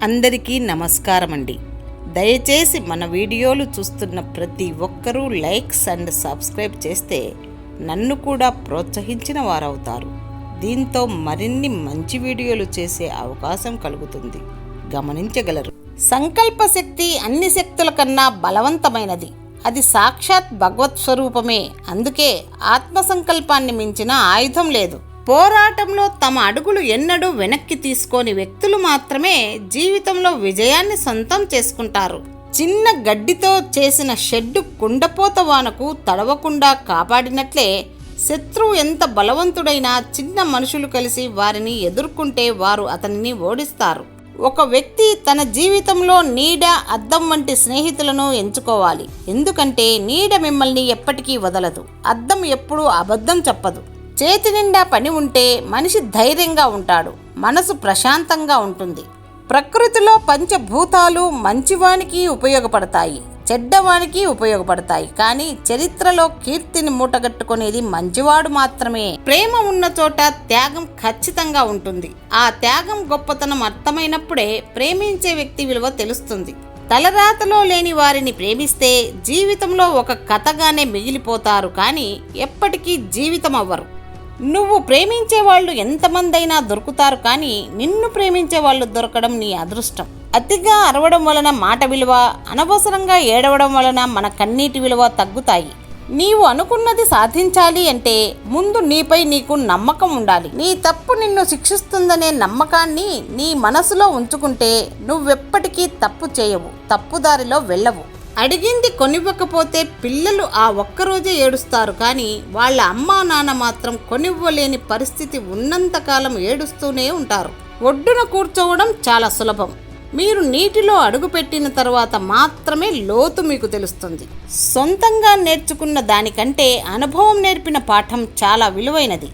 అందరికీ నమస్కారం అండి. దయచేసి మన వీడియోలు చూస్తున్న ప్రతి ఒక్కరూ లైక్స్ అండ్ సబ్స్క్రైబ్ చేస్తే నన్ను కూడా ప్రోత్సహించిన వారవుతారు. దీంతో మరిన్ని మంచి వీడియోలు చేసే అవకాశం కలుగుతుంది, గమనించగలరు. సంకల్ప శక్తి అన్ని శక్తుల కన్నా బలవంతమైనది. అది సాక్షాత్ భగవత్ స్వరూపమే. అందుకే ఆత్మసంకల్పాన్ని మించిన ఆయుధం లేదు. పోరాటంలో తమ అడుగులు ఎన్నడూ వెనక్కి తీసుకోని వ్యక్తులు మాత్రమే జీవితంలో విజయాన్ని సొంతం చేసుకుంటారు. చిన్న గడ్డితో చేసిన షెడ్డు కుండపోత వానకు తడవకుండా కాపాడినట్లే శత్రువు ఎంత బలవంతుడైనా చిన్న మనుషులు కలిసి వారిని ఎదుర్కొంటే వారు అతనిని ఓడిస్తారు. ఒక వ్యక్తి తన జీవితంలో నీడ, అద్దం వంటి స్నేహితులను ఎంచుకోవాలి. ఎందుకంటే నీడ మిమ్మల్ని ఎప్పటికీ వదలదు, అద్దం ఎప్పుడూ అబద్ధం చెప్పదు. చేతి నిండా పని ఉంటే మనిషి ధైర్యంగా ఉంటాడు, మనసు ప్రశాంతంగా ఉంటుంది. ప్రకృతిలో పంచభూతాలు మంచివానికి ఉపయోగపడతాయి, చెడ్డవానికి ఉపయోగపడతాయి. కానీ చరిత్రలో కీర్తిని మూటగట్టుకునేది మంచివాడు మాత్రమే. ప్రేమ ఉన్న చోట త్యాగం ఖచ్చితంగా ఉంటుంది. ఆ త్యాగం గొప్పతనం అర్థమైనప్పుడే ప్రేమించే వ్యక్తి విలువ తెలుస్తుంది. తలరాతలో లేని వారిని ప్రేమిస్తే జీవితంలో ఒక కథగానే మిగిలిపోతారు, కానీ ఎప్పటికీ జీవితం అవ్వరు. నువ్వు ప్రేమించే వాళ్ళు ఎంతమందైనా దొరుకుతారు, కానీ నిన్ను ప్రేమించే వాళ్ళు దొరకడం నీ అదృష్టం. అతిగా అరవడం వలన మాట విలువ, అనవసరంగా ఏడవడం వలన మన కన్నీటి విలువ తగ్గుతాయి. నీవు అనుకున్నది సాధించాలి అంటే ముందు నీపై నీకు నమ్మకం ఉండాలి. నీ తప్పు నిన్ను శిక్షిస్తుందనే నమ్మకాన్ని నీ మనసులో ఉంచుకుంటే నువ్వెప్పటికీ తప్పు చేయవు, తప్పుదారిలో వెళ్ళవు. అడిగింది కొనివ్వకపోతే పిల్లలు ఆ ఒక్కరోజే ఏడుస్తారు, కానీ వాళ్ళ అమ్మా నాన్న మాత్రం కొనివ్వలేని పరిస్థితి ఉన్నంతకాలం ఏడుస్తూనే ఉంటారు. ఒడ్డున కూర్చోవడం చాలా సులభం. మీరు నీటిలో అడుగుపెట్టిన తర్వాత మాత్రమే లోతు మీకు తెలుస్తుంది. సొంతంగా నేర్చుకున్న దానికంటే అనుభవం నేర్పిన పాఠం చాలా విలువైనది.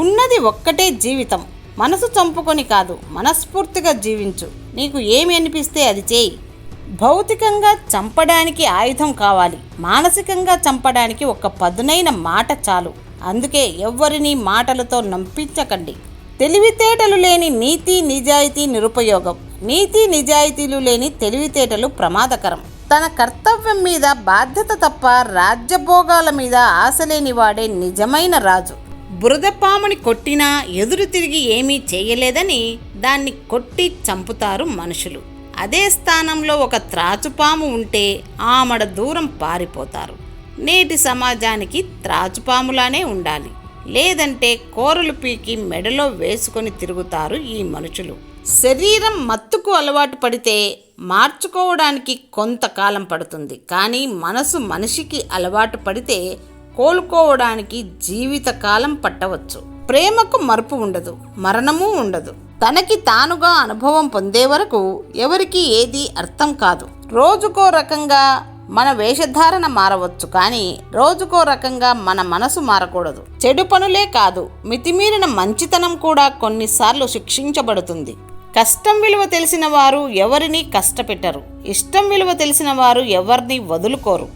ఉన్నది ఒక్కటే జీవితం. మనసు చంపుకొని కాదు, మనస్ఫూర్తిగా జీవించు. నీకు ఏమి అనిపిస్తే అది చేయి. భౌతికంగా చంపడానికి ఆయుధం కావాలి, మానసికంగా చంపడానికి ఒక పదునైన మాట చాలు. అందుకే ఎవ్వరినీ మాటలతో నంపించకండి. తెలివితేటలు లేని నీతి నిజాయితీ నిరుపయోగం. నీతి నిజాయితీలు లేని తెలివితేటలు ప్రమాదకరం. తన కర్తవ్యం మీద బాధ్యత తప్ప రాజ్యభోగాల మీద ఆశ లేని వాడే నిజమైన రాజు. బురదపాముని కొట్టినా ఎదురు తిరిగి ఏమీ చేయలేదని దాన్ని కొట్టి చంపుతారు మనుషులు. అదే స్థానంలో ఒక త్రాచుపాము ఉంటే ఆమడ దూరం పారిపోతారు. నేటి సమాజానికి త్రాచుపాములానే ఉండాలి, లేదంటే కోరలు పీకి మెడలో వేసుకొని తిరుగుతారు ఈ మనుషులు. శరీరం మత్తుకు అలవాటు పడితే మార్చుకోవడానికి కొంతకాలం పడుతుంది, కానీ మనసు మనిషికి అలవాటు పడితే కోలుకోవడానికి జీవితకాలం పట్టవచ్చు. ప్రేమకు మరుపు ఉండదు, మరణము ఉండదు. తనకి తానుగా అనుభవం పొందే వరకు ఎవరికి ఏది అర్థం కాదు. రోజుకో రకంగా మన వేషధారణ మారవచ్చు, కానీ రోజుకో రకంగా మన మనసు మారకూడదు. చెడు పనులే కాదు, మితిమీరిన మంచితనం కూడా కొన్నిసార్లు శిక్షించబడుతుంది. కష్టం విలువ తెలిసిన వారు ఎవరిని కష్టపెట్టరు, ఇష్టం విలువ తెలిసిన వారు ఎవరిని వదులుకోరు.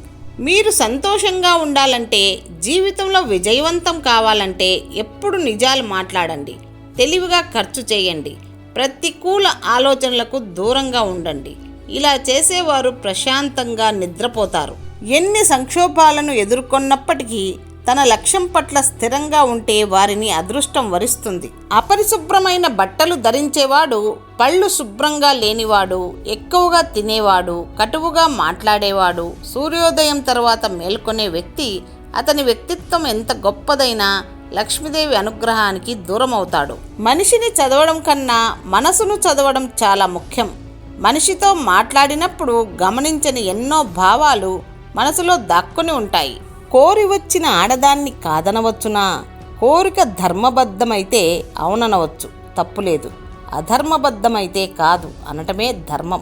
మీరు సంతోషంగా ఉండాలంటే, జీవితంలో విజయవంతం కావాలంటే ఎప్పుడు నిజాలు మాట్లాడండి, తెలివిగా ఖర్చు చేయండి, ప్రతికూల ఆలోచనలకు దూరంగా ఉండండి. ఇలా చేసేవారు ప్రశాంతంగా నిద్రపోతారు. ఎన్ని సంక్షోభాలను ఎదుర్కొన్నప్పటికీ తన లక్ష్యం పట్ల స్థిరంగా ఉంటే వారిని అదృష్టం వరిస్తుంది. అపరిశుభ్రమైన బట్టలు ధరించేవాడు, పళ్ళు శుభ్రంగా లేనివాడు, ఎక్కువగా తినేవాడు, కటువుగా మాట్లాడేవాడు, సూర్యోదయం తర్వాత మేల్కొనే వ్యక్తి అతని వ్యక్తిత్వం ఎంత గొప్పదైనా లక్ష్మీదేవి అనుగ్రహానికి దూరం అవుతాడు. మనిషిని చదవడం కన్నా మనసును చదవడం చాలా ముఖ్యం. మనిషితో మాట్లాడినప్పుడు గమనించని ఎన్నో భావాలు మనసులో దాక్కుని ఉంటాయి. కోరి వచ్చిన ఆడదాన్ని కాదనవచ్చునా? కోరిక ధర్మబద్ధమైతే అవుననవచ్చు, తప్పులేదు. అధర్మబద్ధమైతే కాదు అనటమే ధర్మం.